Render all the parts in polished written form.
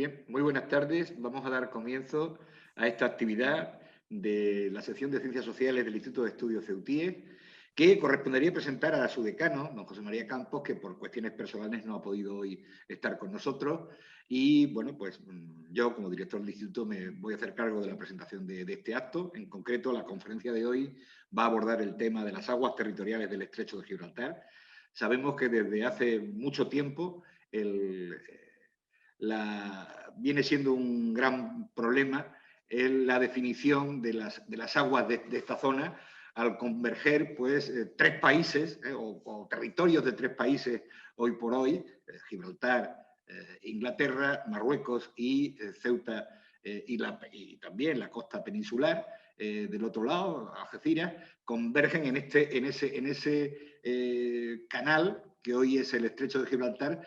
Bien, muy buenas tardes. Vamos a dar comienzo a esta actividad de la sección de Ciencias Sociales del Instituto de Estudios CEUTIE, que correspondería presentar a su decano, don José María Campos, que por cuestiones personales no ha podido hoy estar con nosotros. Y bueno, pues yo como director del instituto me voy a hacer cargo de la presentación de este acto. En concreto, la conferencia de hoy va a abordar el tema de las aguas territoriales del Estrecho de Gibraltar. Sabemos que desde hace mucho tiempo viene siendo un gran problema la definición de las aguas de esta zona al converger pues, tres países o territorios de tres países hoy por hoy, Gibraltar, Inglaterra, Marruecos y Ceuta y también la costa peninsular del otro lado, Algeciras, convergen en ese canal que hoy es el Estrecho de Gibraltar,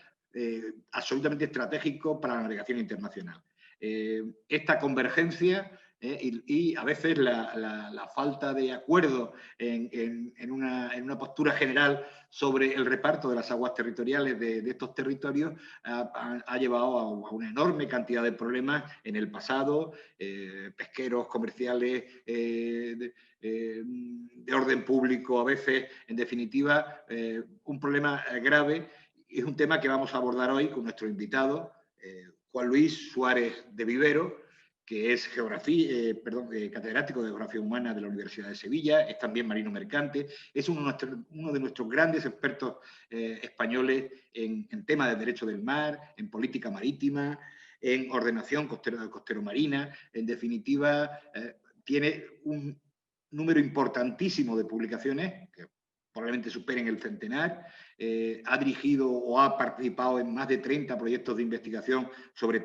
absolutamente estratégico para la navegación internacional. Esta convergencia y a veces la falta de acuerdo en una postura general sobre el reparto de las aguas territoriales de estos territorios ha llevado a una enorme cantidad de problemas en el pasado, pesqueros, comerciales, de orden público a veces, en definitiva, un problema grave. Es un tema que vamos a abordar hoy con nuestro invitado, Juan Luis Suárez de Vivero, que es catedrático de Geografía Humana de la Universidad de Sevilla, es también marino mercante, es uno de nuestros grandes expertos españoles en temas de derecho del mar, en política marítima, en ordenación costero-marina. En definitiva, tiene un número importantísimo de publicaciones que probablemente superen el centenar. Ha dirigido o ha participado en más de 30 proyectos de investigación sobre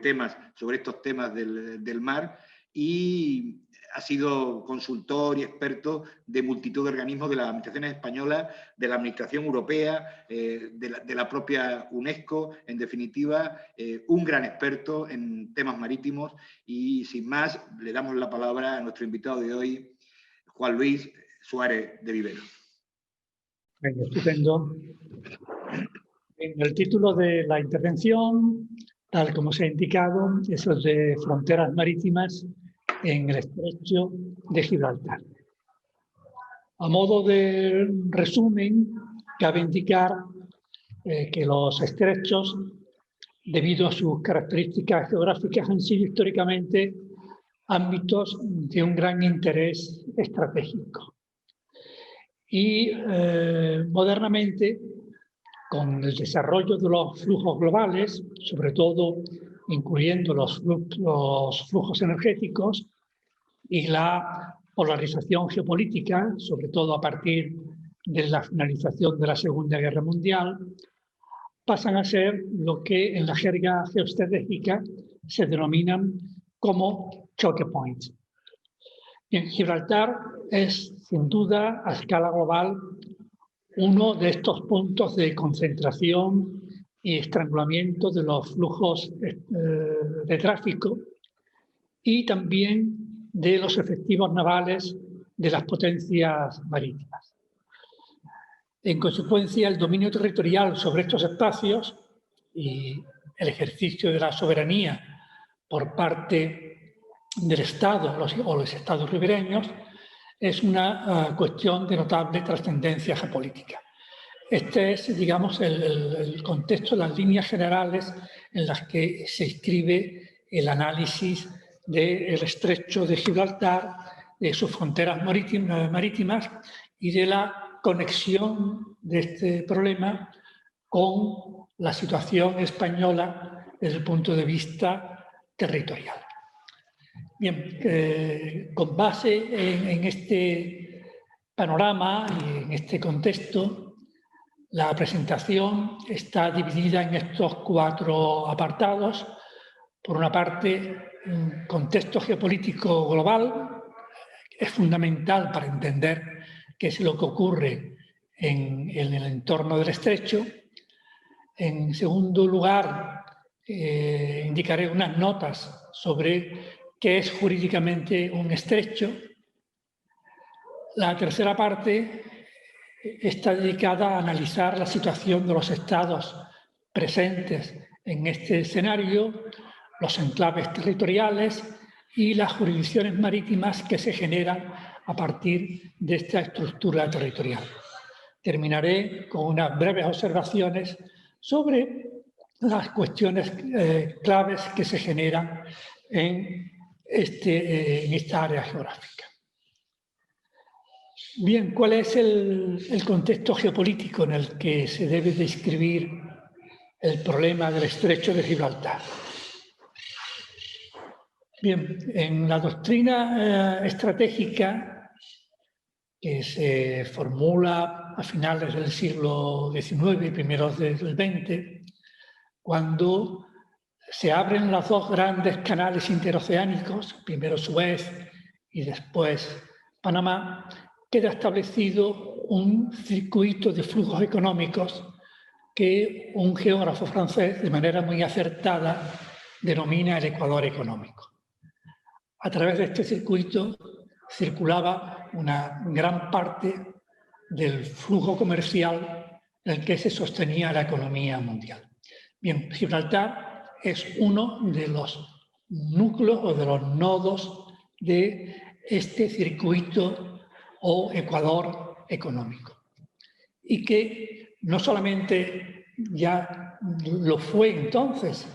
estos temas del mar, y ha sido consultor y experto de multitud de organismos de las administraciones españolas, de la Administración Europea, de la propia UNESCO. En definitiva, un gran experto en temas marítimos. Y sin más, le damos la palabra a nuestro invitado de hoy, Juan Luis Suárez de Vivero. Estupendo. En el título de la intervención, tal como se ha indicado, es el de fronteras marítimas en el Estrecho de Gibraltar. A modo de resumen, cabe indicar que los estrechos, debido a sus características geográficas, han sido históricamente ámbitos de un gran interés estratégico. Y modernamente, con el desarrollo de los flujos globales, sobre todo incluyendo los flujos energéticos y la polarización geopolítica, sobre todo a partir de la finalización de la Segunda Guerra Mundial, pasan a ser lo que en la jerga geoestratégica se denominan como choke points. Bien, Gibraltar es, sin duda, a escala global, uno de estos puntos de concentración y estrangulamiento de los flujos de tráfico y también de los efectivos navales de las potencias marítimas. En consecuencia, el dominio territorial sobre estos espacios y el ejercicio de la soberanía por parte del Estado o los Estados ribereños es una cuestión de notable trascendencia geopolítica. Este es, digamos, el contexto, las líneas generales en las que se inscribe el análisis del Estrecho de Gibraltar, de sus fronteras marítimas y de la conexión de este problema con la situación española desde el punto de vista territorial. Bien, con base en este panorama y en este contexto, la presentación está dividida en estos 4 apartados. Por una parte, un contexto geopolítico global es fundamental para entender qué es lo que ocurre en el entorno del estrecho. En segundo lugar, indicaré unas notas sobre qué es jurídicamente un estrecho. La tercera parte está dedicada a analizar la situación de los estados presentes en este escenario, los enclaves territoriales y las jurisdicciones marítimas que se generan a partir de esta estructura territorial. Terminaré con unas breves observaciones sobre las cuestiones claves que se generan en esta área geográfica. Bien, ¿cuál es el contexto geopolítico en el que se debe describir el problema del Estrecho de Gibraltar? Bien, en la doctrina estratégica que se formula a finales del siglo XIX y primeros del XX, cuando se abren los dos grandes canales interoceánicos, primero Suez y después Panamá, queda establecido un circuito de flujos económicos que un geógrafo francés, de manera muy acertada, denomina el Ecuador económico. A través de este circuito circulaba una gran parte del flujo comercial en el que se sostenía la economía mundial. Bien, Gibraltar es uno de los núcleos o de los nodos de este circuito o Ecuador económico. Y que no solamente ya lo fue entonces,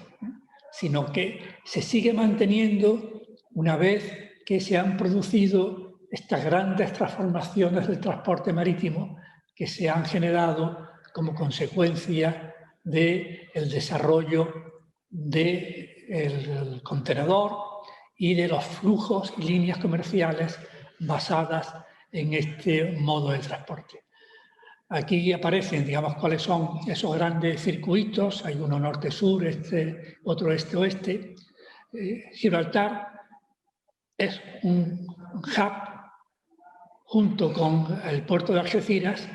sino que se sigue manteniendo una vez que se han producido estas grandes transformaciones del transporte marítimo que se han generado como consecuencia del desarrollo del contenedor y de los flujos y líneas comerciales basadas en este modo de transporte. Aquí aparecen, digamos, cuáles son esos grandes circuitos. Hay uno norte-sur, otro este-oeste. Gibraltar es un hub junto con el puerto de Algeciras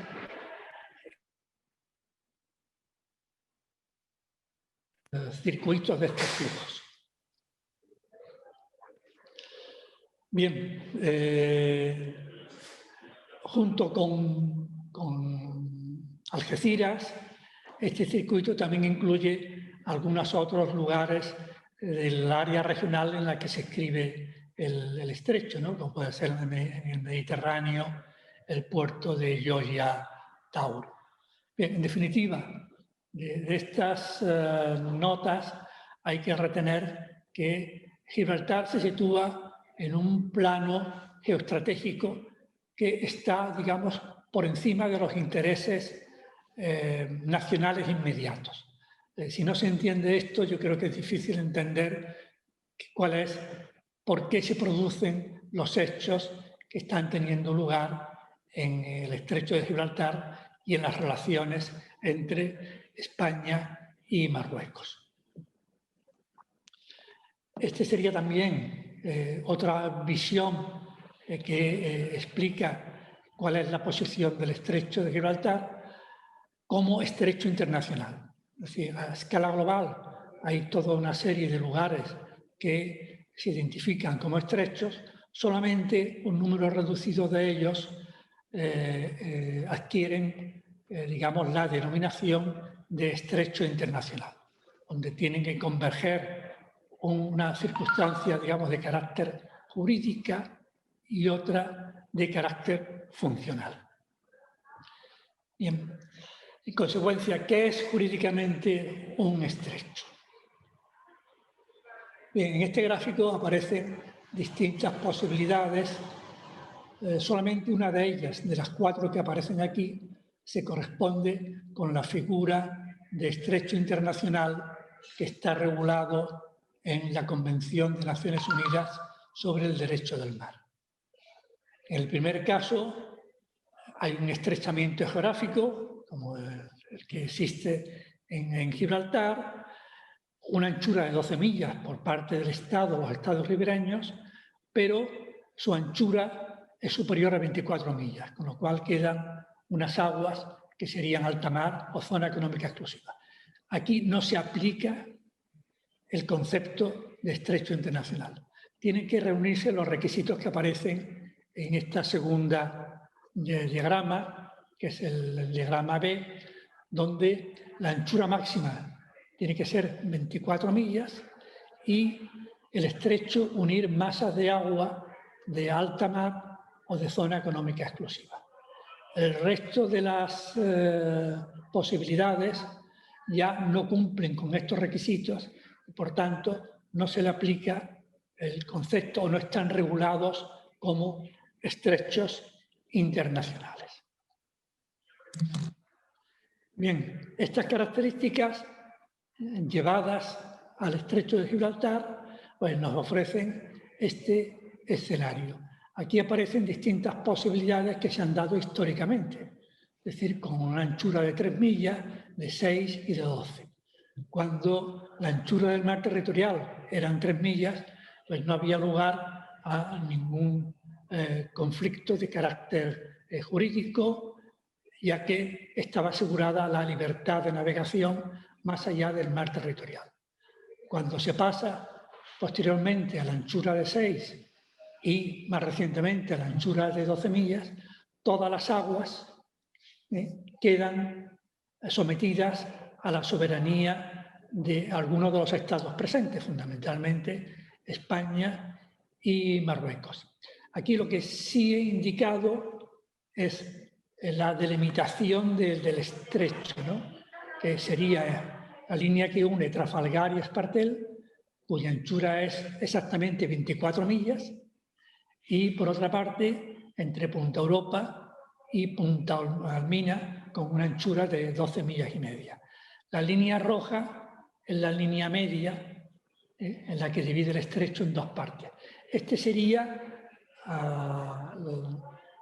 circuitos de estos flujos. Bien, junto con Algeciras, este circuito también incluye algunos otros lugares del área regional en la que se escribe el estrecho, ¿no? Como puede ser en el Mediterráneo, el puerto de Gioia Tauro. Bien, en definitiva, de estas notas hay que retener que Gibraltar se sitúa en un plano geoestratégico que está, digamos, por encima de los intereses nacionales inmediatos. Si no se entiende esto, yo creo que es difícil entender por qué se producen los hechos que están teniendo lugar en el Estrecho de Gibraltar y en las relaciones entre España y Marruecos. Este sería también otra visión que explica cuál es la posición del Estrecho de Gibraltar como estrecho internacional. Es decir, a escala global hay toda una serie de lugares que se identifican como estrechos, solamente un número reducido de ellos adquieren, digamos, la denominación de estrecho internacional, donde tienen que converger una circunstancia, digamos, de carácter jurídica y otra de carácter funcional. Bien, en consecuencia, ¿qué es jurídicamente un estrecho? Bien, en este gráfico aparecen distintas posibilidades. Solamente una de ellas, de las 4 que aparecen aquí, se corresponde con la figura de estrecho internacional que está regulado en la Convención de Naciones Unidas sobre el Derecho del Mar. En el primer caso, hay un estrechamiento geográfico, como el que existe en Gibraltar, una anchura de 12 millas por parte del Estado, los estados ribereños, pero su anchura es superior a 24 millas, con lo cual quedan unas aguas que serían alta mar o zona económica exclusiva. Aquí no se aplica el concepto de estrecho internacional. Tienen que reunirse los requisitos que aparecen en esta segunda diagrama, que es el diagrama B, donde la anchura máxima tiene que ser 24 millas y el estrecho unir masas de agua de alta mar o de zona económica exclusiva. El resto de las posibilidades ya no cumplen con estos requisitos y, por tanto, no se le aplica el concepto o no están regulados como estrechos internacionales. Bien, estas características llevadas al estrecho de Gibraltar pues nos ofrecen este escenario. Aquí aparecen distintas posibilidades que se han dado históricamente, es decir, con una anchura de 3 millas, de 6 y de 12. Cuando la anchura del mar territorial eran 3 millas, pues no había lugar a ningún conflicto de carácter jurídico, ya que estaba asegurada la libertad de navegación más allá del mar territorial. Cuando se pasa posteriormente a la anchura de 6 y más recientemente a la anchura de 12 millas, todas las aguas quedan sometidas a la soberanía de algunos de los estados presentes, fundamentalmente España y Marruecos. Aquí lo que sí he indicado es la delimitación del estrecho, ¿no? Que sería la línea que une Trafalgar y Espartel, cuya anchura es exactamente 24 millas, y por otra parte, entre Punta Europa y Punta Almina, con una anchura de 12 millas y media. La línea roja es la línea media, en la que divide el estrecho en dos partes. Este sería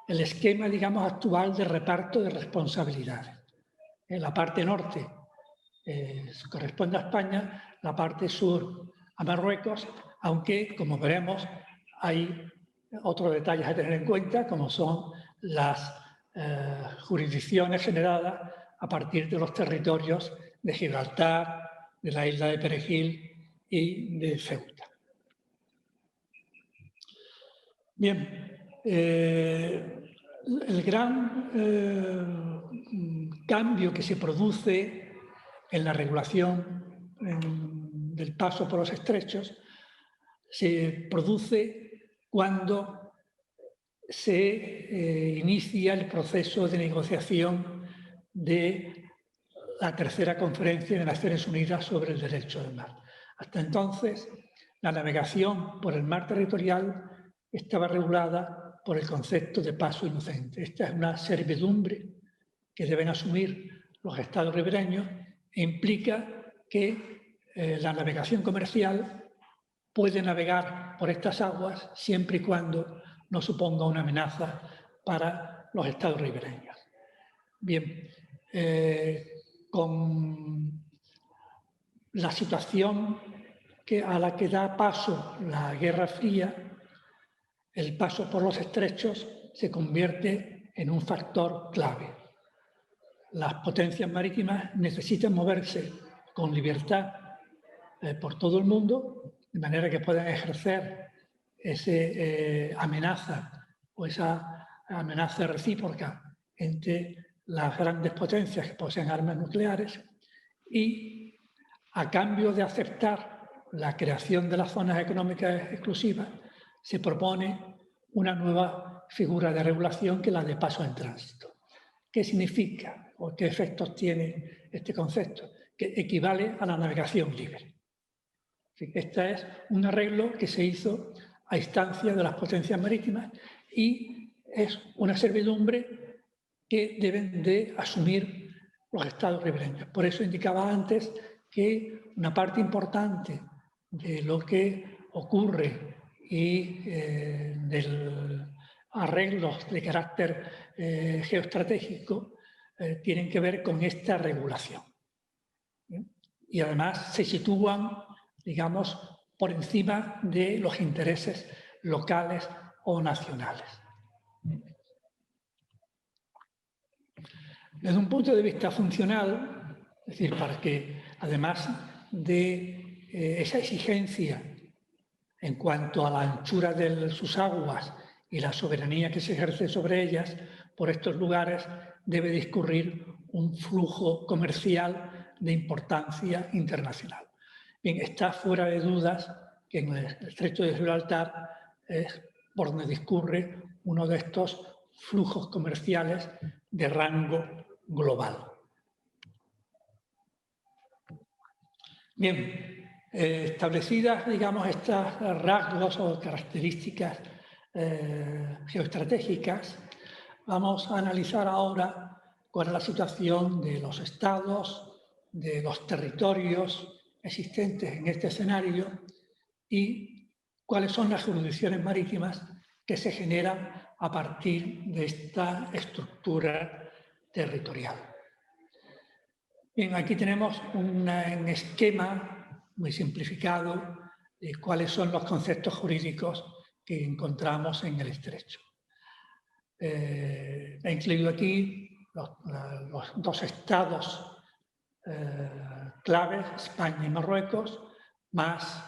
el esquema, digamos, actual de reparto de responsabilidades. En la parte norte corresponde a España, la parte sur a Marruecos, aunque, como veremos, hay otros detalles a tener en cuenta, como son las jurisdicciones generadas a partir de los territorios de Gibraltar, de la isla de Perejil y de Ceuta. Bien, el gran cambio que se produce en la regulación del paso por los estrechos se produce cuando se inicia el proceso de negociación de la tercera conferencia de Naciones Unidas sobre el derecho del mar. Hasta entonces, la navegación por el mar territorial estaba regulada por el concepto de paso inocente. Esta es una servidumbre que deben asumir los estados ribereños e implica que la navegación comercial puede navegar por estas aguas siempre y cuando no suponga una amenaza para los estados ribereños. Bien, con la situación a la que da paso la Guerra Fría, el paso por los estrechos se convierte en un factor clave. Las potencias marítimas necesitan moverse con libertad por todo el mundo, de manera que puedan ejercer esa amenaza o esa amenaza recíproca entre las grandes potencias que poseen armas nucleares, y a cambio de aceptar la creación de las zonas económicas exclusivas, se propone una nueva figura de regulación que es la de paso en tránsito. ¿Qué significa o qué efectos tiene este concepto? Que equivale a la navegación libre. Este es un arreglo que se hizo a instancia de las potencias marítimas y es una servidumbre que deben de asumir los estados ribereños. Por eso indicaba antes que una parte importante de lo que ocurre y del arreglos de carácter geoestratégico tienen que ver con esta regulación. Y además se sitúan, digamos, por encima de los intereses locales o nacionales. Desde un punto de vista funcional, es decir, para que además de esa exigencia en cuanto a la anchura de sus aguas y la soberanía que se ejerce sobre ellas, por estos lugares debe discurrir un flujo comercial de importancia internacional. Bien, está fuera de dudas que en el estrecho de Gibraltar es por donde discurre uno de estos flujos comerciales de rango global. Bien, establecidas, digamos, estos rasgos o características geoestratégicas, vamos a analizar ahora cuál es la situación de los estados, de los territorios existentes en este escenario y cuáles son las jurisdicciones marítimas que se generan a partir de esta estructura territorial. Bien, aquí tenemos un esquema muy simplificado de cuáles son los conceptos jurídicos que encontramos en el estrecho. He incluido aquí los dos estados claves, España y Marruecos, más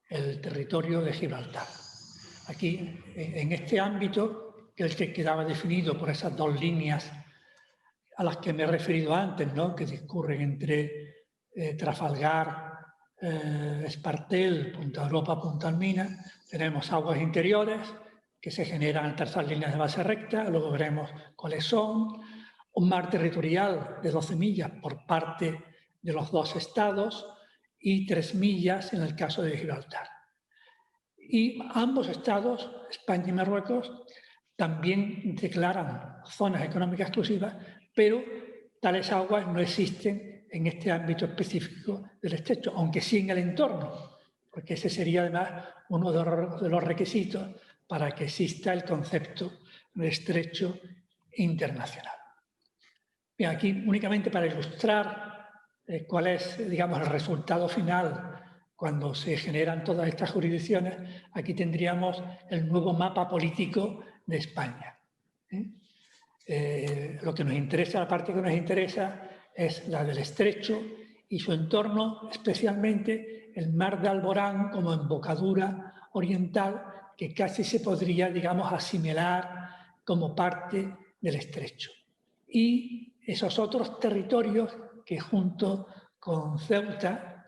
el territorio de Gibraltar. Aquí, en este ámbito, que es el que quedaba definido por esas dos líneas a las que me he referido antes, ¿no?, que discurren entre Trafalgar, Espartel, Punta Europa, Punta Almina, tenemos aguas interiores que se generan en terceras líneas de base recta, luego veremos cuáles son, un mar territorial de 12 millas por parte de los dos estados y 3 millas en el caso de Gibraltar. Y ambos estados, España y Marruecos, también declaran zonas económicas exclusivas, pero tales aguas no existen en este ámbito específico del estrecho, aunque sí en el entorno, porque ese sería además uno de los requisitos para que exista el concepto de estrecho internacional. Bien, aquí únicamente para ilustrar cuál es, digamos, el resultado final cuando se generan todas estas jurisdicciones, aquí tendríamos el nuevo mapa político de España. Lo que nos interesa, la parte que nos interesa, es la del estrecho y su entorno, especialmente el mar de Alborán como embocadura oriental, que casi se podría, digamos, asimilar como parte del estrecho. Y esos otros territorios que junto con Ceuta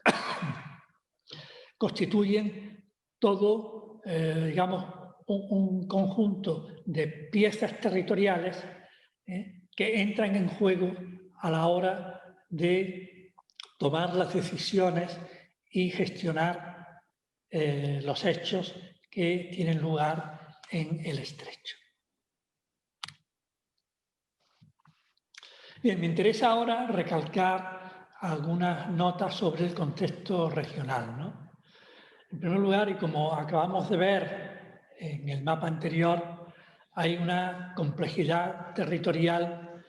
constituyen todo, digamos, un conjunto de piezas territoriales que entran en juego a la hora de tomar las decisiones y gestionar los hechos que tienen lugar en el estrecho. Bien, me interesa ahora recalcar algunas notas sobre el contexto regional, ¿no? En primer lugar, y como acabamos de ver en el mapa anterior, hay una complejidad territorial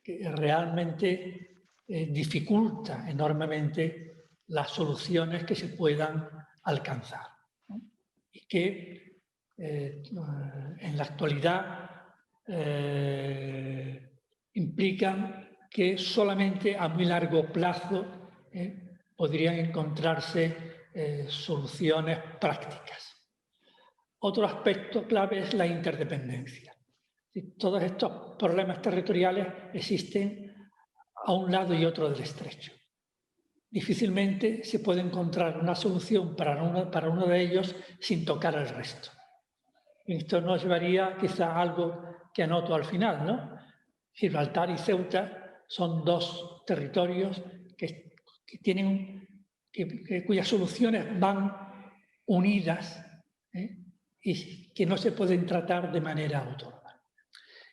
que realmente dificulta enormemente las soluciones que se puedan alcanzar, ¿no? Y que en la actualidad implican que solamente a muy largo plazo podrían encontrarse soluciones prácticas. Otro aspecto clave es la interdependencia. Todos estos problemas territoriales existen a un lado y otro del estrecho. Difícilmente se puede encontrar una solución para uno de ellos sin tocar el resto. Esto nos llevaría quizá a algo que anoto al final, ¿no? Gibraltar y Ceuta son dos territorios cuyas soluciones van unidas y que no se pueden tratar de manera autónoma.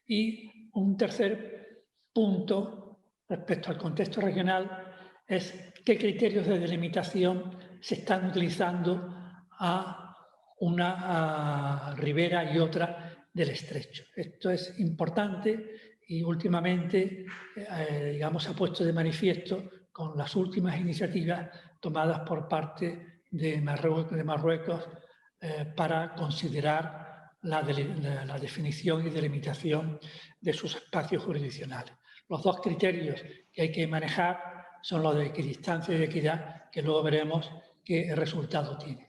Y un tercer punto respecto al contexto regional es qué criterios de delimitación se están utilizando a una ribera y otra del estrecho. Esto es importante y últimamente, digamos, se ha puesto de manifiesto con las últimas iniciativas tomadas por parte de Marruecos para considerar la definición y delimitación de sus espacios jurisdiccionales. Los dos criterios que hay que manejar son los de equidistancia y de equidad, que luego veremos qué resultado tiene.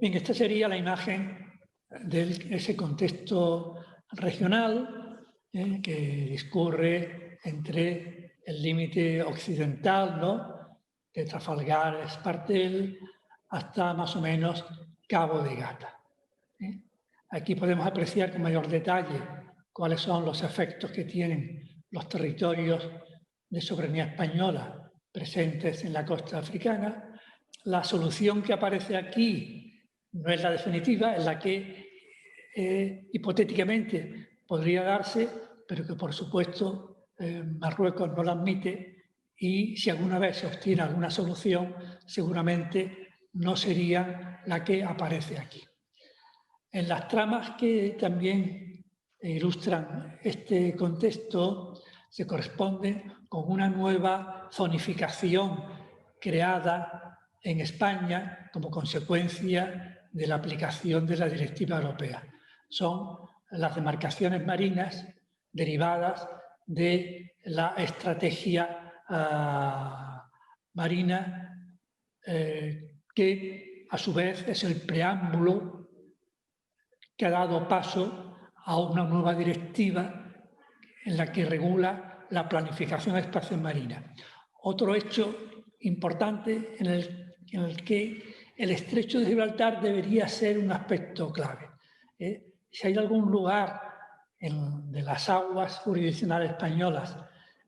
Bien, esta sería la imagen de ese contexto regional que discurre entre el límite occidental, ¿no?, de Trafalgar, Espartel, hasta más o menos Cabo de Gata. Aquí podemos apreciar con mayor detalle cuáles son los efectos que tienen los territorios de soberanía española presentes en la costa africana. La solución que aparece aquí no es la definitiva, es la que hipotéticamente podría darse, pero que por supuesto Marruecos no la admite, y si alguna vez se obtiene alguna solución, seguramente no sería la que aparece aquí. En las tramas que también ilustran este contexto se corresponde con una nueva zonificación creada en España como consecuencia de la aplicación de la Directiva Europea. Son las demarcaciones marinas derivadas de la estrategia marina que a su vez es el preámbulo que ha dado paso a una nueva directiva en la que regula la planificación espacial marina. Otro hecho importante en el que el Estrecho de Gibraltar debería ser un aspecto clave. Si hay algún lugar de las aguas jurisdiccionales españolas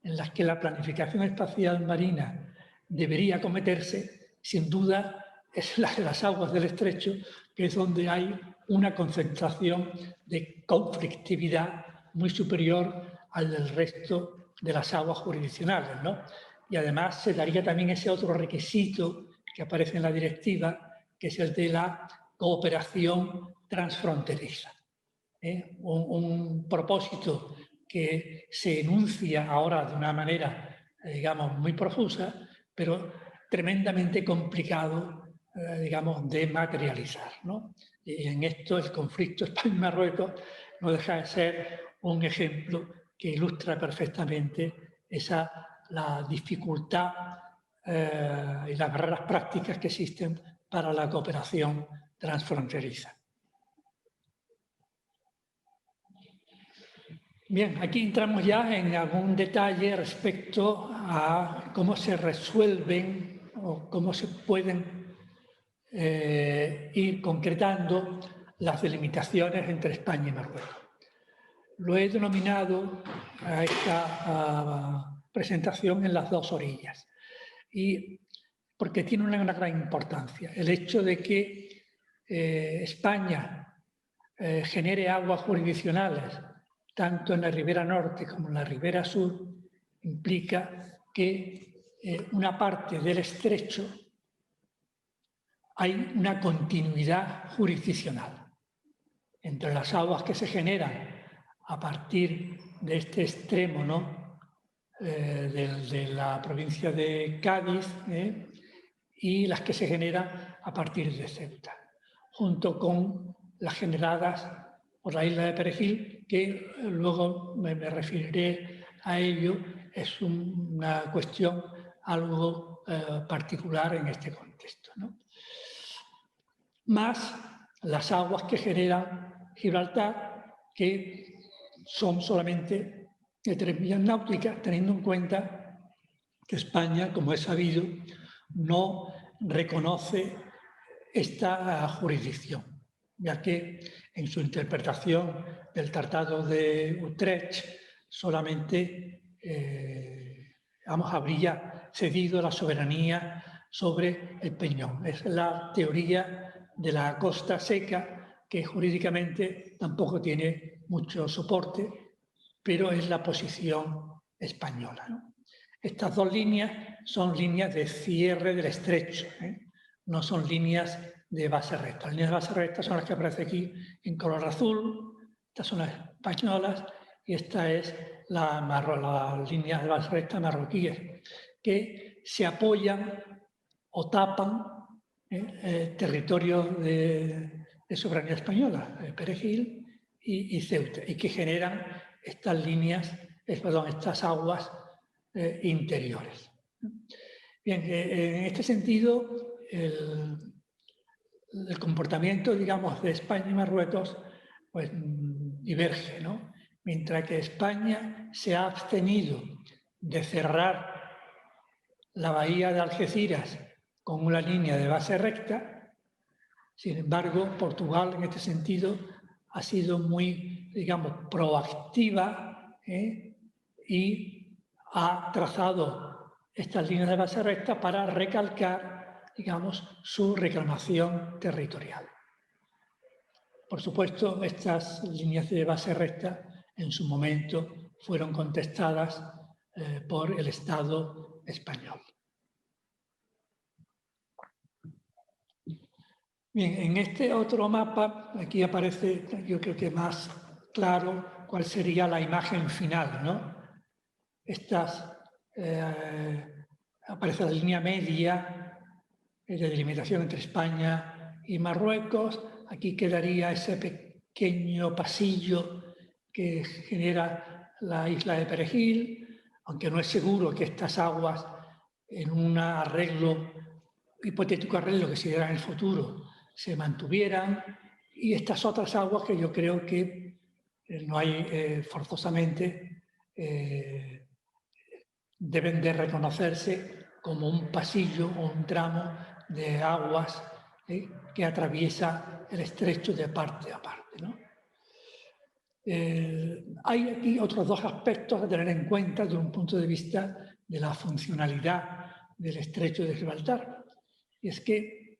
en las que la planificación espacial marina debería cometerse, sin duda es la de las aguas del Estrecho, que es donde hay una concentración de conflictividad muy superior al del resto de las aguas jurisdiccionales, ¿no? Y además se daría también ese otro requisito que aparece en la directiva, que es el de la cooperación transfronteriza. Un propósito que se enuncia ahora de una manera, digamos, muy profusa, pero tremendamente complicado, digamos, de materializar, ¿no? Y en esto el conflicto España-Marruecos no deja de ser un ejemplo que ilustra perfectamente la dificultad y las barreras prácticas que existen para la cooperación transfronteriza. Bien, aquí entramos ya en algún detalle respecto a cómo se resuelven o cómo se pueden ir concretando las delimitaciones entre España y Marruecos. Lo he denominado a esta presentación en las dos orillas, y porque tiene una gran importancia. El hecho de que España genere aguas jurisdiccionales tanto en la ribera norte como en la ribera sur implica que una parte del estrecho hay una continuidad jurisdiccional entre las aguas que se generan a partir de este extremo, ¿no? De la provincia de Cádiz y las que se generan a partir de Ceuta, junto con las generadas por la isla de Perejil, que luego me referiré a ello. Es una cuestión algo particular en este contexto, ¿no? Más las aguas que generan Gibraltar, que son solamente de 3 millas náuticas, teniendo en cuenta que España, como es sabido, no reconoce esta jurisdicción, ya que en su interpretación del Tratado de Utrecht solamente habría cedido la soberanía sobre el peñón. Es la teoría de la costa seca, que jurídicamente tampoco tiene mucho soporte, pero es la posición española, ¿no? Estas dos líneas son líneas de cierre del estrecho, no son líneas de base recta. Las líneas de base recta son las que aparecen aquí en color azul, estas son las españolas y esta es la línea de base recta marroquíes, que se apoyan o tapan territorios de soberanía española, Perejil y Ceuta, y que generan estas líneas, estas aguas interiores. Bien, en este sentido, el comportamiento, digamos, de España y Marruecos pues diverge, ¿no? Mientras que España se ha abstenido de cerrar la bahía de Algeciras con una línea de base recta. Sin embargo, Portugal en este sentido ha sido muy, digamos, proactiva y ha trazado estas líneas de base recta para recalcar, digamos, su reclamación territorial. Por supuesto, estas líneas de base recta en su momento fueron contestadas por el Estado español. Bien, en este otro mapa, aquí aparece, yo creo que más claro, cuál sería la imagen final, ¿no? Aparece la línea media de delimitación entre España y Marruecos. Aquí quedaría ese pequeño pasillo que genera la isla de Perejil, aunque no es seguro que estas aguas, en un hipotético arreglo que se diera en el futuro, se mantuvieran, y estas otras aguas que yo creo que no hay forzosamente, deben de reconocerse como un pasillo o un tramo de aguas que atraviesa el estrecho de parte a parte, ¿no? Hay aquí otros dos aspectos a tener en cuenta desde un punto de vista de la funcionalidad del estrecho de Gibraltar. Y es que,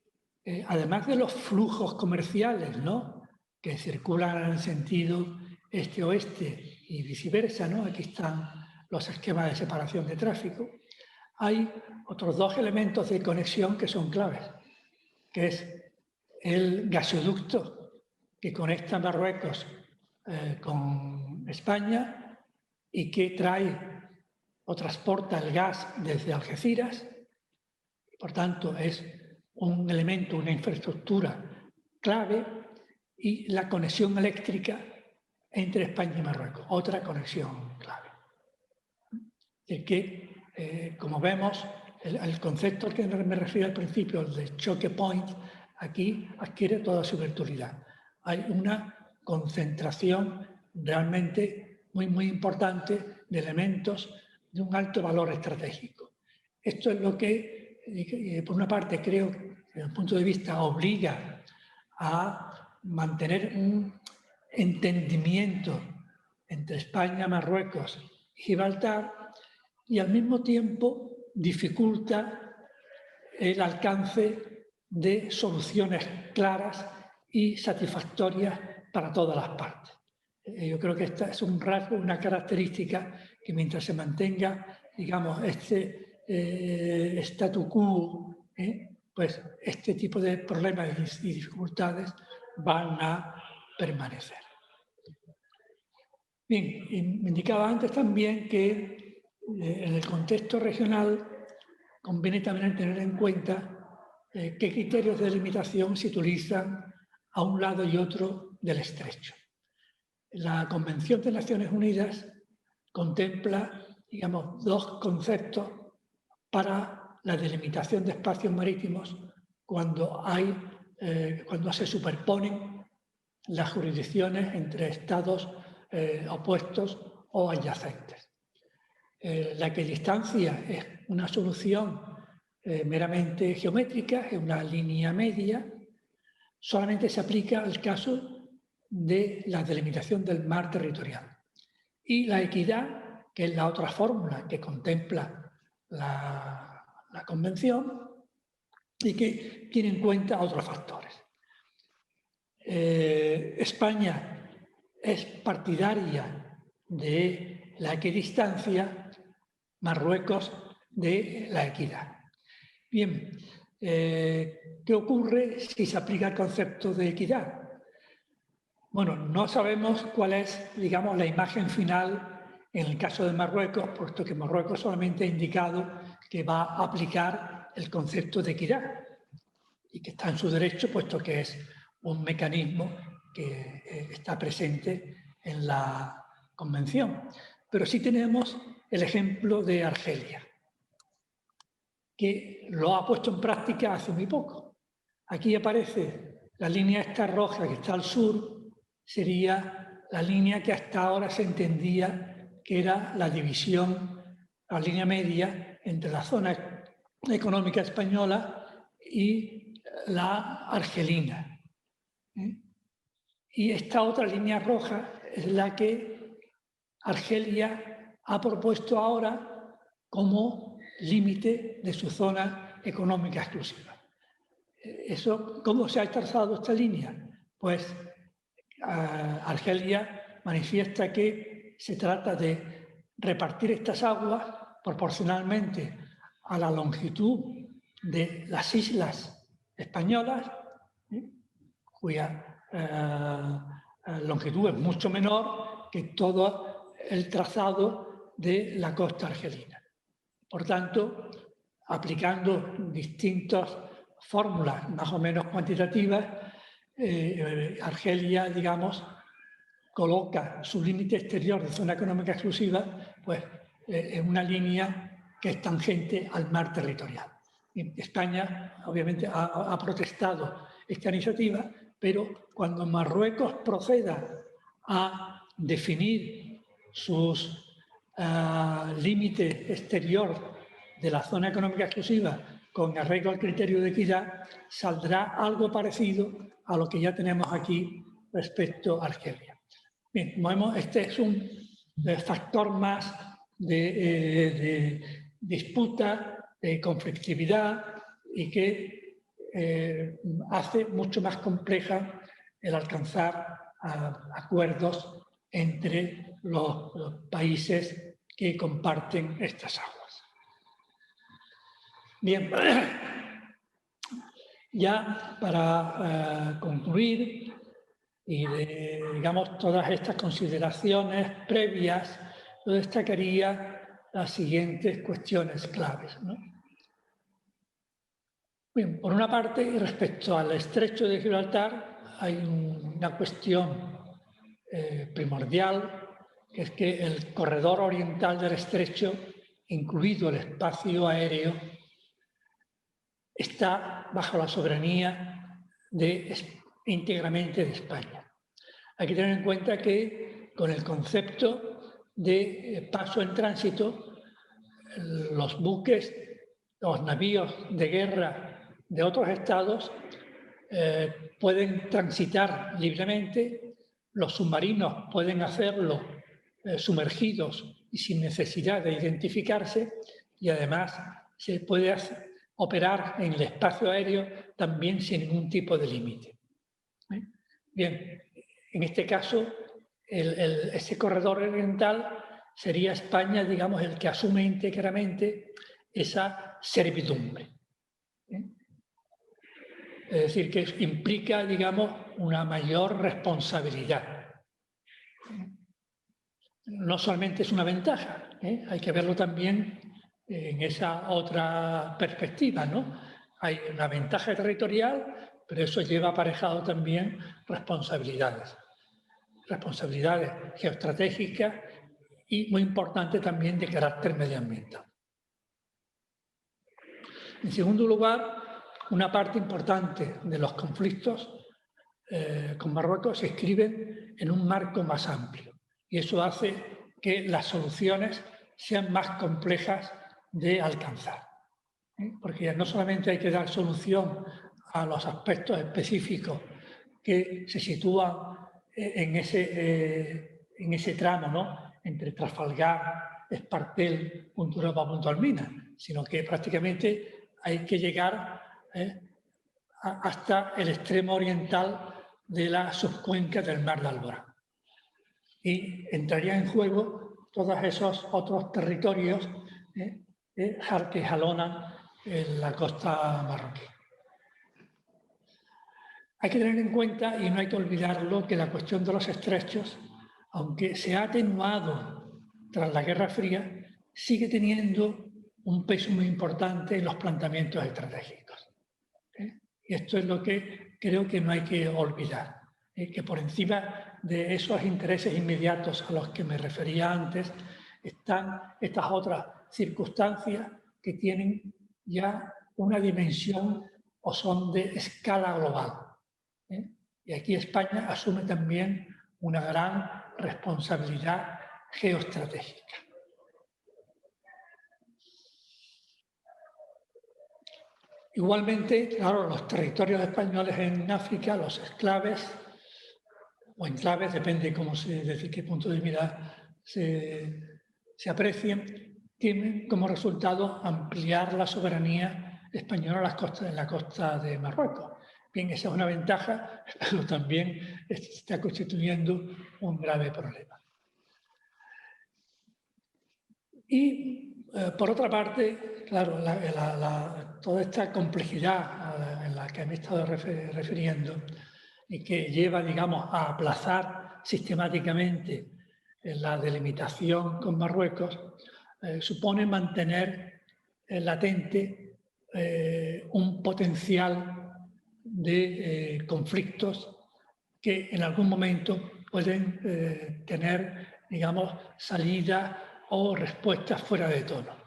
además de los flujos comerciales, ¿no?, que circulan en el sentido este-oeste y viceversa, ¿no?, aquí están los esquemas de separación de tráfico, hay otros dos elementos de conexión que son claves, que es el gasoducto que conecta Marruecos con España y que trae o transporta el gas desde Algeciras. Por tanto, es un elemento, una infraestructura clave, y la conexión eléctrica entre España y Marruecos, otra conexión clave. Es que, como vemos, el concepto al que me refiero al principio, el de choque point, aquí adquiere toda su virtualidad. Hay una concentración realmente muy importante de elementos de un alto valor estratégico. Esto es lo que, por una parte, creo, desde un punto de vista, obliga a mantener un entendimiento entre España, Marruecos y Gibraltar, y al mismo tiempo dificulta el alcance de soluciones claras y satisfactorias para todas las partes. Yo creo que esta es un rasgo, una característica que, mientras se mantenga, digamos, este statu quo, pues este tipo de problemas y dificultades van a permanecer. Bien, me indicaba antes también que en el contexto regional conviene también tener en cuenta qué criterios de delimitación se utilizan a un lado y otro del estrecho. La Convención de Naciones Unidas contempla, digamos, dos conceptos para la delimitación de espacios marítimos cuando se superponen las jurisdicciones entre estados opuestos o adyacentes. La equidistancia es una solución meramente geométrica, es una línea media, solamente se aplica al caso de la delimitación del mar territorial. Y la equidad, que es la otra fórmula que contempla la Convención y que tiene en cuenta otros factores. España es partidaria de la equidistancia, Marruecos de la equidad. Bien, ¿qué ocurre si se aplica el concepto de equidad? Bueno, no sabemos cuál es, digamos, la imagen final en el caso de Marruecos, puesto que Marruecos solamente ha indicado que va a aplicar el concepto de equidad y que está en su derecho, puesto que es un mecanismo que está presente en la Convención. Pero sí tenemos el ejemplo de Argelia, que lo ha puesto en práctica hace muy poco. Aquí aparece la línea esta roja que está al sur, sería la línea que hasta ahora se entendía que era la división, la línea media entre la zona económica española y la argelina. Y esta otra línea roja es la que Argelia ha propuesto ahora como límite de su zona económica exclusiva. ¿Cómo se ha trazado esta línea? Pues Argelia manifiesta que se trata de repartir estas aguas proporcionalmente a la longitud de las islas españolas, cuya longitud es mucho menor que todo el trazado de la costa argelina. Por tanto, aplicando distintas fórmulas más o menos cuantitativas, Argelia, digamos, coloca su límite exterior de zona económica exclusiva pues, en una línea que es tangente al mar territorial. España, obviamente, ha protestado esta iniciativa, pero cuando Marruecos proceda a definir sus límite exterior de la zona económica exclusiva con arreglo al criterio de equidad, saldrá algo parecido a lo que ya tenemos aquí respecto a Argelia. Bien, como vemos, este es un factor más de disputa, de conflictividad y que hace mucho más compleja el alcanzar acuerdos entre los países que comparten estas aguas. Bien, ya para concluir y digamos todas estas consideraciones previas, yo destacaría las siguientes cuestiones claves, ¿no? Bien, por una parte, respecto al estrecho de Gibraltar, hay una cuestión primordial, que es que el corredor oriental del estrecho, incluido el espacio aéreo, está bajo la soberanía íntegramente de España. Hay que tener en cuenta que con el concepto de paso en tránsito, los buques, los navíos de guerra de otros estados pueden transitar libremente, los submarinos pueden hacerlo sumergidos y sin necesidad de identificarse, y además se puede operar en el espacio aéreo también sin ningún tipo de límite. Bien, en este caso, ese corredor oriental sería España, digamos, el que asume íntegramente esa servidumbre. Es decir, que implica, digamos, una mayor responsabilidad. No solamente es una ventaja, hay que verlo también en esa otra perspectiva, ¿no? Hay una ventaja territorial, pero eso lleva aparejado también responsabilidades. Responsabilidades geoestratégicas y, muy importante, también de carácter medioambiental. En segundo lugar, una parte importante de los conflictos con Marruecos se escriben en un marco más amplio y eso hace que las soluciones sean más complejas de alcanzar. Porque ya no solamente hay que dar solución a los aspectos específicos que se sitúan en ese tramo, ¿no? Entre Trafalgar, Espartel, Punta Europa, Punta Almina, sino que prácticamente hay que llegar hasta el extremo oriental de la subcuenca del Mar de Alborán. Y entraría en juego todos esos otros territorios que jalonan en la costa marroquí. Hay que tener en cuenta, y no hay que olvidarlo, que la cuestión de los estrechos, aunque se ha atenuado tras la Guerra Fría, sigue teniendo un peso muy importante en los planteamientos estratégicos. Y esto es lo que creo que no hay que olvidar, que por encima de esos intereses inmediatos a los que me refería antes, están estas otras circunstancias que tienen ya una dimensión o son de escala global. Y aquí España asume también una gran responsabilidad geoestratégica. Igualmente, claro, los territorios españoles en África, los exclaves o enclaves, depende desde qué punto de vista se aprecien, tienen como resultado ampliar la soberanía española en la costa de Marruecos. Bien, esa es una ventaja, pero también está constituyendo un grave problema. Y, por otra parte, claro, toda esta complejidad en la que me he estado refiriendo y que lleva, digamos, a aplazar sistemáticamente la delimitación con Marruecos, supone mantener latente un potencial de conflictos que en algún momento pueden tener, digamos, salida o respuestas fuera de tono,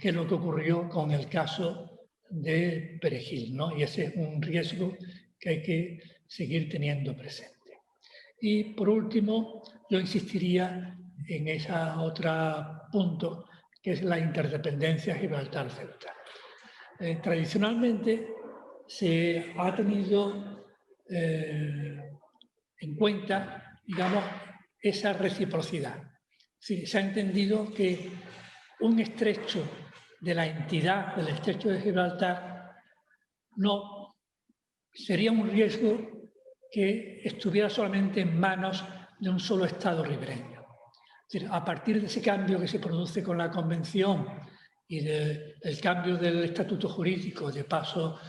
que es lo que ocurrió con el caso de Perejil, ¿no? Y ese es un riesgo que hay que seguir teniendo presente. Y por último, yo insistiría en ese otro punto, que es la interdependencia Gibraltar-Ceuta. Tradicionalmente se ha tenido en cuenta, digamos, esa reciprocidad. Sí, se ha entendido que un estrecho de la entidad del estrecho de Gibraltar no sería un riesgo que estuviera solamente en manos de un solo Estado ribereño. Es decir, a partir de ese cambio que se produce con la Convención y del cambio del estatuto jurídico de paso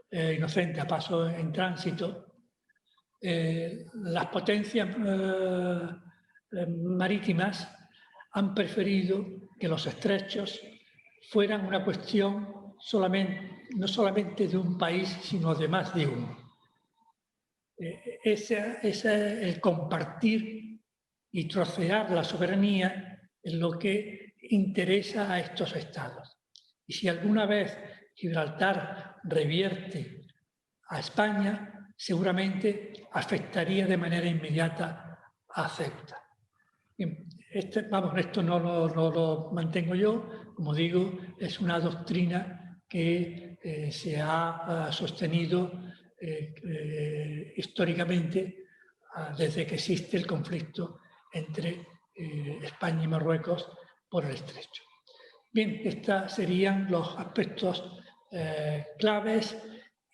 inocente a paso en tránsito, las potencias marítimas han preferido que los estrechos fueran una cuestión no solamente de un país, sino de más de uno. El compartir y trocear la soberanía es lo que interesa a estos estados. Y si alguna vez Gibraltar revierte a España, seguramente afectaría de manera inmediata a Ceuta. Esto no lo mantengo yo, como digo, es una doctrina que se ha sostenido históricamente desde que existe el conflicto entre España y Marruecos por el estrecho. Bien, estos serían los aspectos claves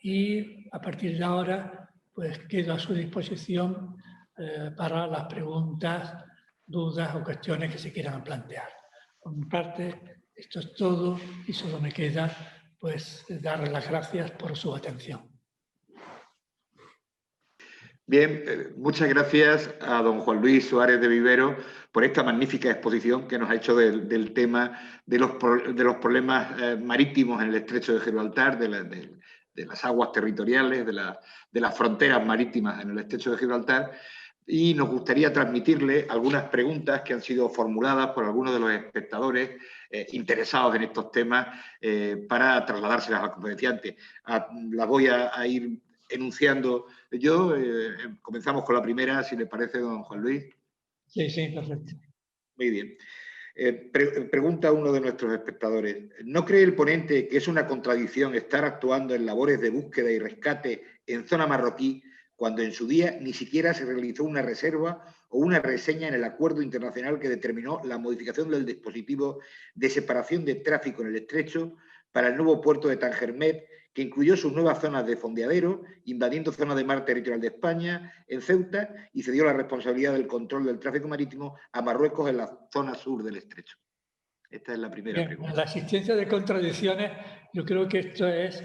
y a partir de ahora pues quedo a su disposición para las preguntas, dudas o cuestiones que se quieran plantear. Por mi parte, esto es todo y solo me queda pues darles las gracias por su atención. Bien, muchas gracias a don Juan Luis Suárez de Vivero por esta magnífica exposición que nos ha hecho del tema de los problemas marítimos en el estrecho de Gibraltar, de las aguas territoriales, de las fronteras marítimas en el estrecho de Gibraltar. Y nos gustaría transmitirle algunas preguntas que han sido formuladas por algunos de los espectadores interesados en estos temas para trasladárselas al conferenciante. Las voy a ir enunciando yo. Comenzamos con la primera, si le parece, don Juan Luis. Sí, sí, perfecto. Muy bien. Pregunta uno de nuestros espectadores. ¿No cree el ponente que es una contradicción estar actuando en labores de búsqueda y rescate en zona marroquí cuando en su día ni siquiera se realizó una reserva o una reseña en el acuerdo internacional que determinó la modificación del dispositivo de separación de tráfico en el estrecho para el nuevo puerto de Tangermet, que incluyó sus nuevas zonas de fondeadero, invadiendo zonas de mar territorial de España en Ceuta, y cedió la responsabilidad del control del tráfico marítimo a Marruecos en la zona sur del estrecho? Esta es la primera pregunta. La existencia de contradicciones, yo creo que esto es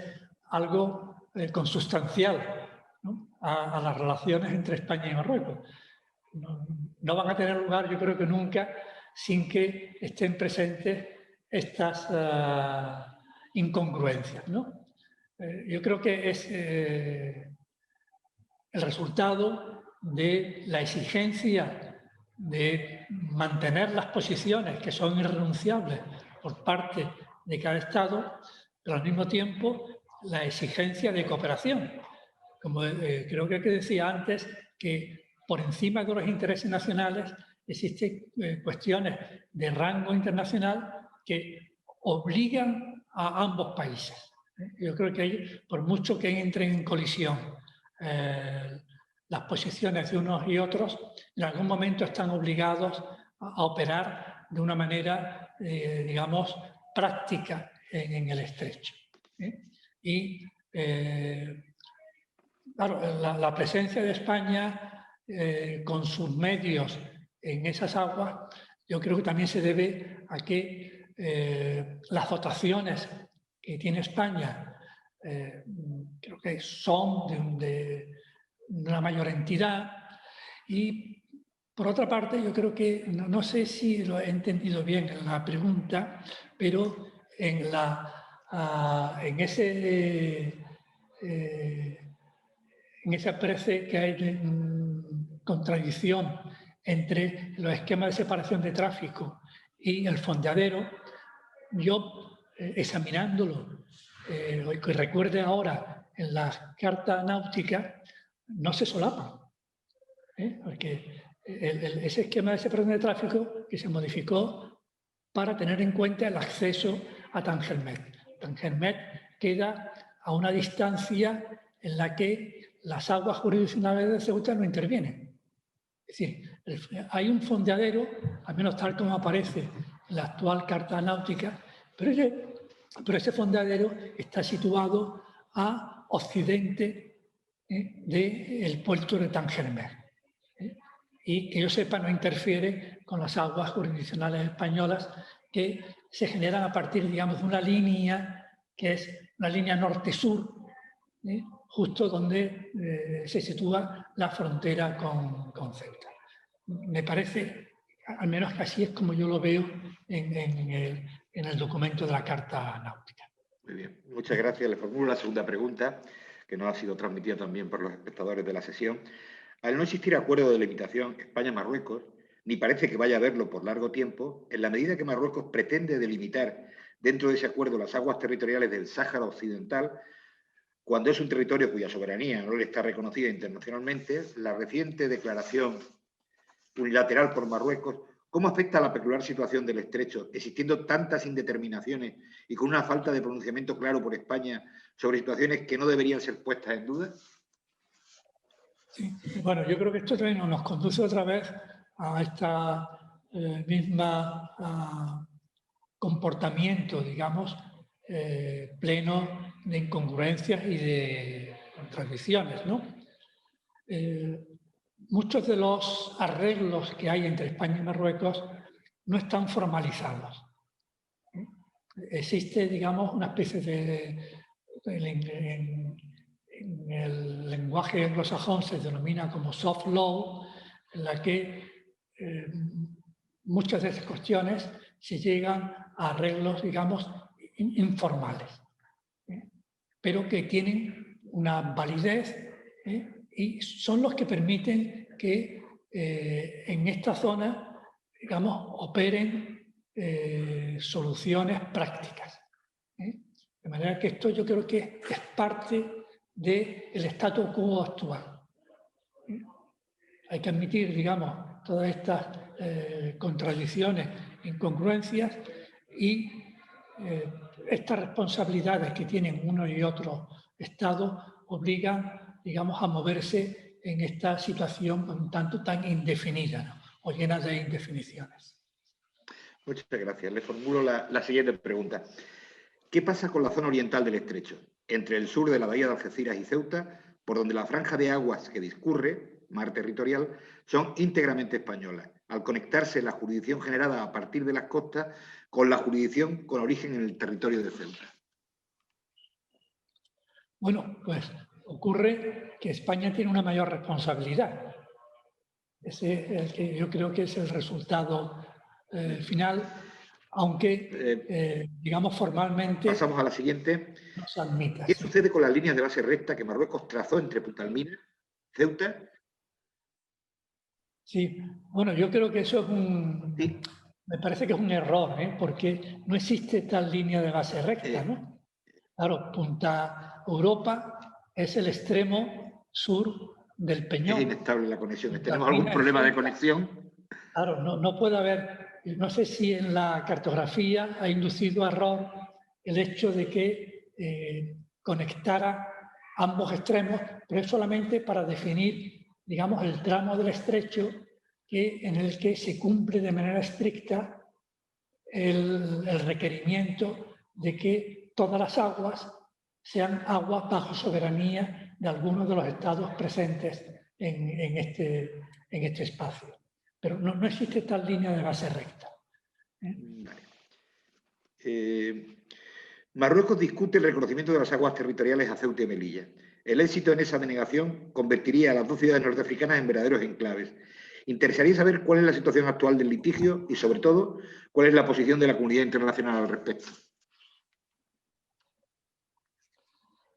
algo consustancial, ¿no?, a las relaciones entre España y Marruecos. No van a tener lugar, yo creo que nunca, sin que estén presentes estas incongruencias, ¿no? Yo creo que es el resultado de la exigencia de mantener las posiciones que son irrenunciables por parte de cada Estado, pero al mismo tiempo la exigencia de cooperación. Como creo que decía antes, que por encima de los intereses nacionales existen cuestiones de rango internacional que obligan a ambos países. Yo creo que por mucho que entren en colisión las posiciones de unos y otros, en algún momento están obligados a operar de una manera, digamos, práctica en el estrecho. Y, claro, la presencia de España con sus medios en esas aguas, yo creo que también se debe a que las dotaciones que tiene España creo que son de una mayor entidad. Y por otra parte, yo creo que, no sé si lo he entendido bien en la pregunta, pero en ese parece que hay contradicción entre los esquemas de separación de tráfico y el fondeadero. Yo, examinándolo, que recuerde ahora en las cartas náuticas, no se solapan, porque ese esquema de separación de tráfico que se modificó para tener en cuenta el acceso a Tangermet. Tangermet queda a una distancia en la que las aguas jurisdiccionales de Ceuta no intervienen. Es decir, hay un fondeadero, al menos tal como aparece en la actual carta náutica, pero ese fondeadero está situado a occidente del puerto de Tangermet. Y que yo sepa no interfiere con las aguas jurisdiccionales españolas que se generan a partir, digamos, de una línea que es una línea norte-sur, justo donde se sitúa la frontera con Ceuta. Me parece, al menos que así es como yo lo veo en el documento de la Carta Náutica. Muy bien, muchas gracias. Le formulo la segunda pregunta, que nos ha sido transmitida también por los espectadores de la sesión. Al no existir acuerdo de limitación España-Marruecos, ni parece que vaya a haberlo por largo tiempo, en la medida que Marruecos pretende delimitar dentro de ese acuerdo las aguas territoriales del Sáhara Occidental, cuando es un territorio cuya soberanía no le está reconocida internacionalmente, la reciente declaración unilateral por Marruecos, ¿cómo afecta a la peculiar situación del estrecho, existiendo tantas indeterminaciones y con una falta de pronunciamiento claro por España sobre situaciones que no deberían ser puestas en duda? Sí. Bueno, yo creo que esto también nos conduce otra vez a esta misma comportamiento, digamos, pleno de incongruencias y de contradicciones, ¿no? Muchos de los arreglos que hay entre España y Marruecos no están formalizados. Existe, digamos, una especie en el lenguaje anglosajón se denomina como soft law, en la que muchas de esas cuestiones se llegan a arreglos, digamos, informales, pero que tienen una validez y son los que permiten que en esta zona, digamos, operen soluciones prácticas. De manera que esto yo creo que es parte del statu quo actual. Hay que admitir, digamos, todas estas contradicciones, incongruencias y estas responsabilidades que tienen uno y otro Estado obligan, digamos, a moverse en esta situación un tanto tan indefinida, ¿no? O llena de indefiniciones. Muchas gracias. Le formulo la siguiente pregunta. ¿Qué pasa con la zona oriental del estrecho, entre el sur de la bahía de Algeciras y Ceuta, por donde la franja de aguas que discurre, mar territorial, son íntegramente españolas, al conectarse la jurisdicción generada a partir de las costas con la jurisdicción con origen en el territorio de Ceuta? Bueno, pues ocurre que España tiene una mayor responsabilidad. Ese es el que yo creo que es el resultado final, aunque, digamos, formalmente... Pasamos a la siguiente. No se admita. ¿Qué sucede con las líneas de base recta que Marruecos trazó entre Punta Almina, Ceuta? Sí, bueno, yo creo que eso es Sí. Me parece que es un error, porque no existe tal línea de base recta, ¿no? Claro, Punta Europa es el extremo sur del Peñón. Es inestable la conexión. ¿Tenemos algún problema de conexión? Claro, no puede haber... No sé si en la cartografía ha inducido a error el hecho de que conectara ambos extremos, pero es solamente para definir, digamos, el tramo del estrecho en el que se cumple de manera estricta el requerimiento de que todas las aguas sean aguas bajo soberanía de algunos de los estados presentes en este espacio. Pero no existe tal línea de base recta. Marruecos discute el reconocimiento de las aguas territoriales a Ceuta y Melilla. El éxito en esa denegación convertiría a las dos ciudades norteafricanas en verdaderos enclaves. Interesaría saber cuál es la situación actual del litigio y, sobre todo, cuál es la posición de la comunidad internacional al respecto.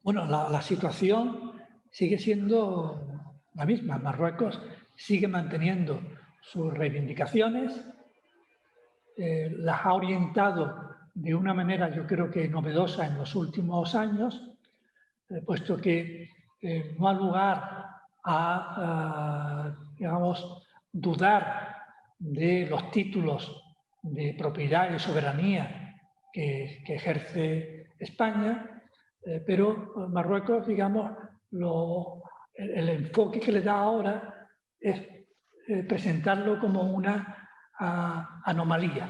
Bueno, la situación sigue siendo la misma. Marruecos sigue manteniendo sus reivindicaciones, las ha orientado de una manera, yo creo que novedosa en los últimos años, puesto que no ha lugar a digamos, dudar de los títulos de propiedad y soberanía que ejerce España, pero Marruecos, digamos, el enfoque que le da ahora es presentarlo como una anomalía,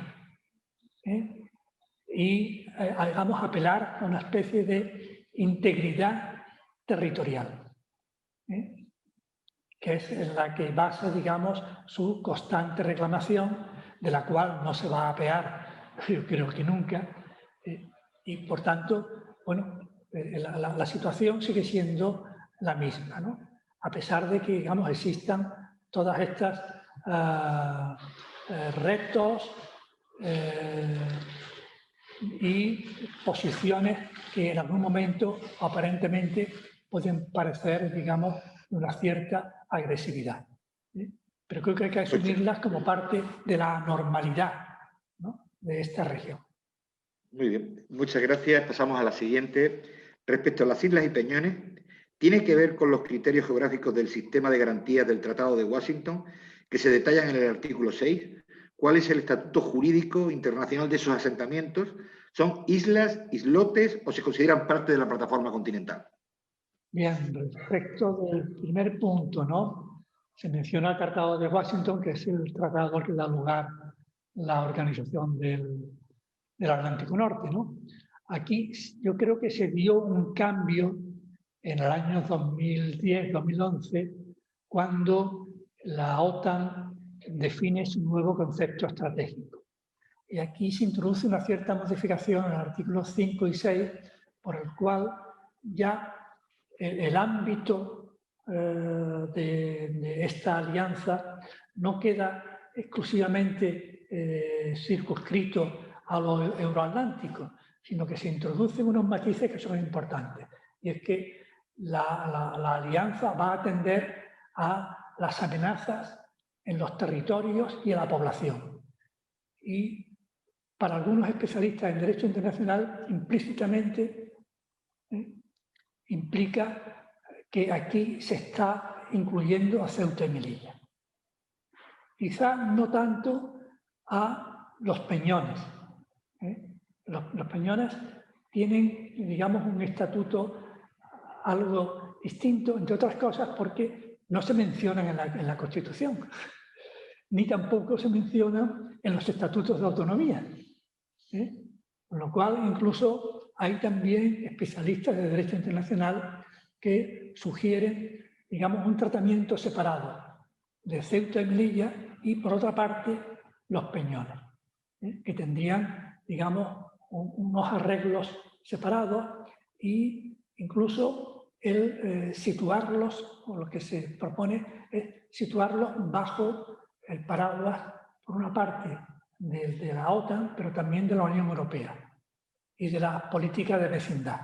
y digamos, apelar a una especie de integridad territorial, que es la que basa, digamos, su constante reclamación, de la cual no se va a apear, yo creo que nunca, y por tanto, bueno, la situación sigue siendo la misma, ¿no? A pesar de que, digamos, existan todas estas retos y posiciones que en algún momento aparentemente pueden parecer, digamos, de una cierta agresividad. Pero creo que hay que asumirlas como parte de la normalidad, ¿no?, de esta región. Muy bien, muchas gracias. Pasamos a la siguiente. Respecto a las islas y peñones, ¿tiene que ver con los criterios geográficos del sistema de garantías del Tratado de Washington que se detallan en el artículo 6? ¿Cuál es el estatuto jurídico internacional de esos asentamientos? ¿Son islas, islotes o se consideran parte de la plataforma continental? Bien, respecto del primer punto, ¿no? Se menciona el Tratado de Washington, que es el tratado que da lugar a la organización del Atlántico Norte, ¿no? Aquí yo creo que se dio un cambio en el año 2010-2011, cuando la OTAN define su nuevo concepto estratégico. Y aquí se introduce una cierta modificación en el artículo 5 y 6, por el cual ya el ámbito de esta alianza no queda exclusivamente circunscrito a lo euroatlántico, sino que se introducen unos matices que son importantes. Y es que la alianza va a atender a las amenazas en los territorios y a la población. Y para algunos especialistas en derecho internacional, implícitamente implica que aquí se está incluyendo a Ceuta y Melilla. Quizá no tanto a los peñones. Los peñones tienen, digamos, un estatuto algo distinto, entre otras cosas, porque no se mencionan en la Constitución, ni tampoco se mencionan en los estatutos de autonomía. Con lo cual, incluso hay también especialistas de derecho internacional que sugieren, digamos, un tratamiento separado de Ceuta y Melilla y, por otra parte, los peñones, que tendrían, digamos, unos arreglos separados e incluso el situarlos, o lo que se propone es situarlos bajo el paraguas, por una parte, de la OTAN, pero también de la Unión Europea y de la política de vecindad.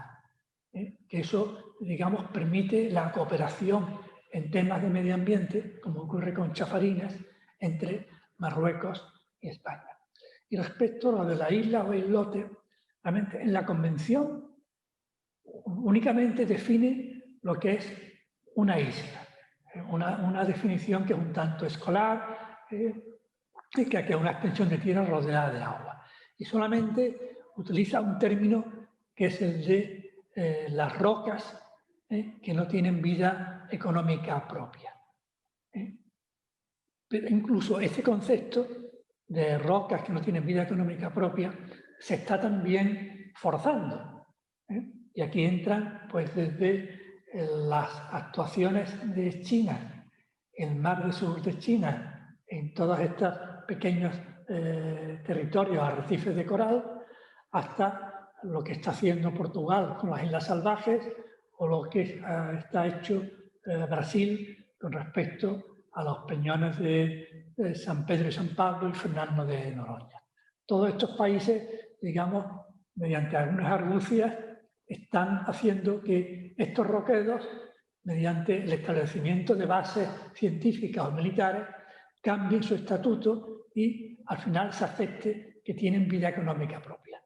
Que eso, digamos, permite la cooperación en temas de medio ambiente, como ocurre con Chafarinas, entre Marruecos y España. Y respecto a lo de la isla o islote, realmente en la Convención únicamente define lo que es una isla, una definición que es un tanto escolar, y que es una extensión de tierra rodeada de agua. Y solamente utiliza un término que es el de las rocas que no tienen vida económica propia. Pero incluso este concepto de rocas que no tienen vida económica propia se está también forzando. Y aquí entran pues desde las actuaciones de China, el mar del sur de China, en todos estos pequeños territorios, arrecifes de coral, hasta lo que está haciendo Portugal con las Islas Salvajes o lo que está hecho Brasil con respecto a los peñones de San Pedro y San Pablo y Fernando de Noronha. Todos estos países, digamos, mediante algunas argucias, están haciendo que estos roquedos, mediante el establecimiento de bases científicas o militares, cambien su estatuto y al final se acepte que tienen vida económica propia.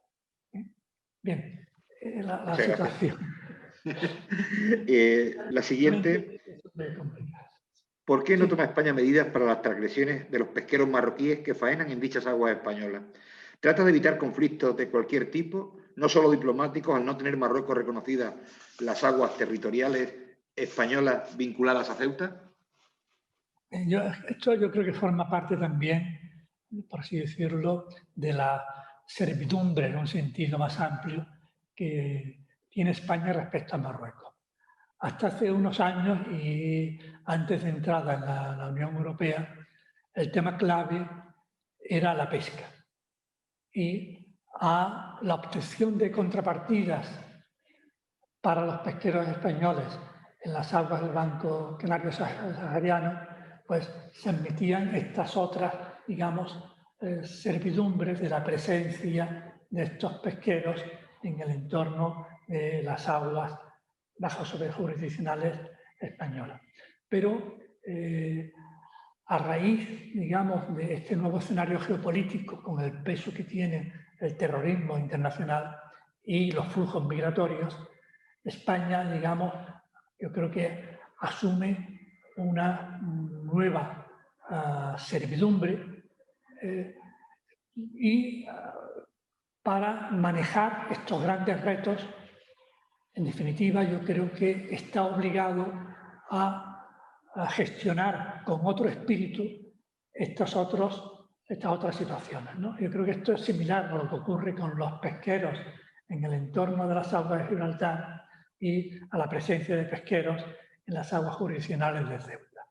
Bien, la situación. La siguiente. ¿Por qué no toma España medidas para las transgresiones de los pesqueros marroquíes que faenan en dichas aguas españolas? ¿Trata de evitar conflictos de cualquier tipo, no solo diplomáticos, al no tener Marruecos reconocidas las aguas territoriales españolas vinculadas a Ceuta? Esto yo creo que forma parte también, por así decirlo, de la servidumbre en un sentido más amplio que tiene España respecto a Marruecos. Hasta hace unos años y antes de entrada en la Unión Europea, el tema clave era la pesca y la obtención de contrapartidas para los pesqueros españoles en las aguas del Banco Canario Sahariano, pues se admitían estas otras, digamos, servidumbres de la presencia de estos pesqueros en el entorno de las aguas bajo jurisdiccionales españolas. Pero a raíz, digamos, de este nuevo escenario geopolítico con el peso que tiene el terrorismo internacional y los flujos migratorios, España, digamos, yo creo que asume una nueva servidumbre para manejar estos grandes retos. En definitiva, yo creo que está obligado a gestionar con otro espíritu estas otras situaciones, ¿no? Yo creo que esto es similar a lo que ocurre con los pesqueros en el entorno de las aguas de Gibraltar y a la presencia de pesqueros en las aguas jurisdiccionales de Ceuta.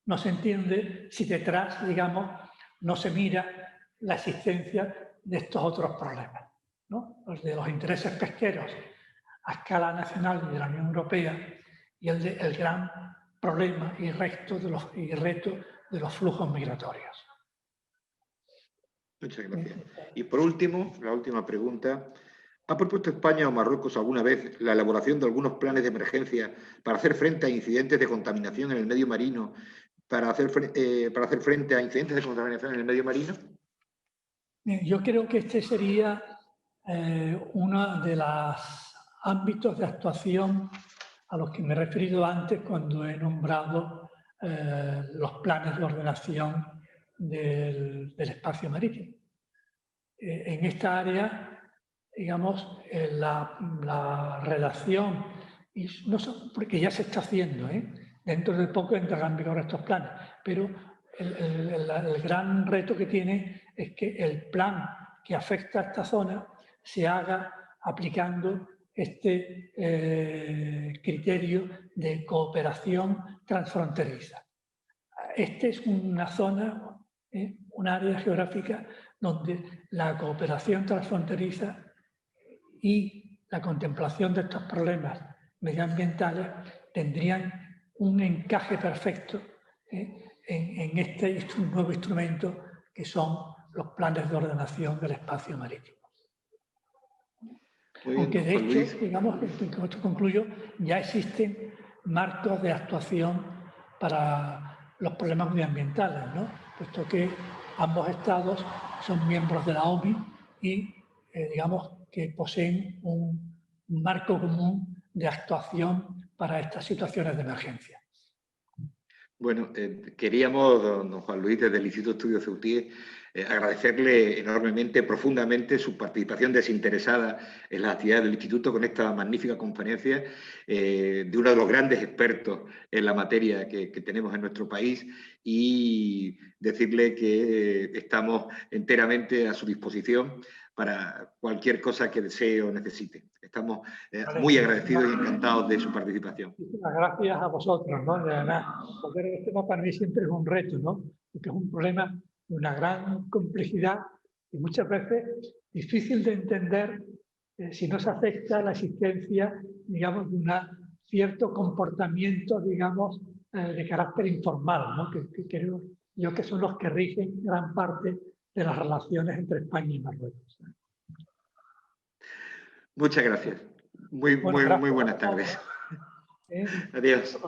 No se entiende si detrás, digamos, no se mira la existencia de estos otros problemas, ¿no? Los de los intereses pesqueros a escala nacional y de la Unión Europea y el gran problema y reto de los flujos migratorios. Muchas gracias. Y por último, la última pregunta. ¿Ha propuesto España o Marruecos alguna vez la elaboración de algunos planes de emergencia para hacer frente a incidentes de contaminación en el medio marino, para hacer frente a incidentes de contaminación en el medio marino? Yo creo que este sería uno de los ámbitos de actuación a los que me he referido antes cuando he nombrado los planes de ordenación del espacio marítimo. En esta área, digamos, la relación, y no porque ya se está haciendo, dentro de poco entrarán en vigor estos planes, pero el gran reto que tiene es que el plan que afecta a esta zona se haga aplicando este criterio de cooperación transfronteriza. Esta es una zona, un área geográfica donde la cooperación transfronteriza y la contemplación de estos problemas medioambientales tendrían un encaje perfecto en este nuevo instrumento que son los planes de ordenación del espacio marítimo. Aunque de hecho, digamos, con esto concluyo, ya existen marcos de actuación para los problemas medioambientales, ¿no? Puesto que ambos estados son miembros de la OMI y, digamos, que poseen un marco común de actuación para estas situaciones de emergencia. Bueno, queríamos, don Juan Luis, desde el Instituto de Estudios Ceutí, agradecerle enormemente, profundamente, su participación desinteresada en las actividades del Instituto con esta magnífica conferencia de uno de los grandes expertos en la materia que tenemos en nuestro país, y decirle que estamos enteramente a su disposición para cualquier cosa que desee o necesite. Estamos muy agradecidos y encantados de su participación. Muchísimas gracias a vosotros, ¿no? De verdad, volver a este tema para mí siempre es un reto, ¿no? Porque es un problema de una gran complejidad y muchas veces difícil de entender si no se acepta la existencia, digamos, de un cierto comportamiento, digamos, de carácter informal, ¿no? Que creo yo que son los que rigen gran parte de las relaciones entre España y Marruecos. Muchas gracias. Muy buenas tardes. Adiós.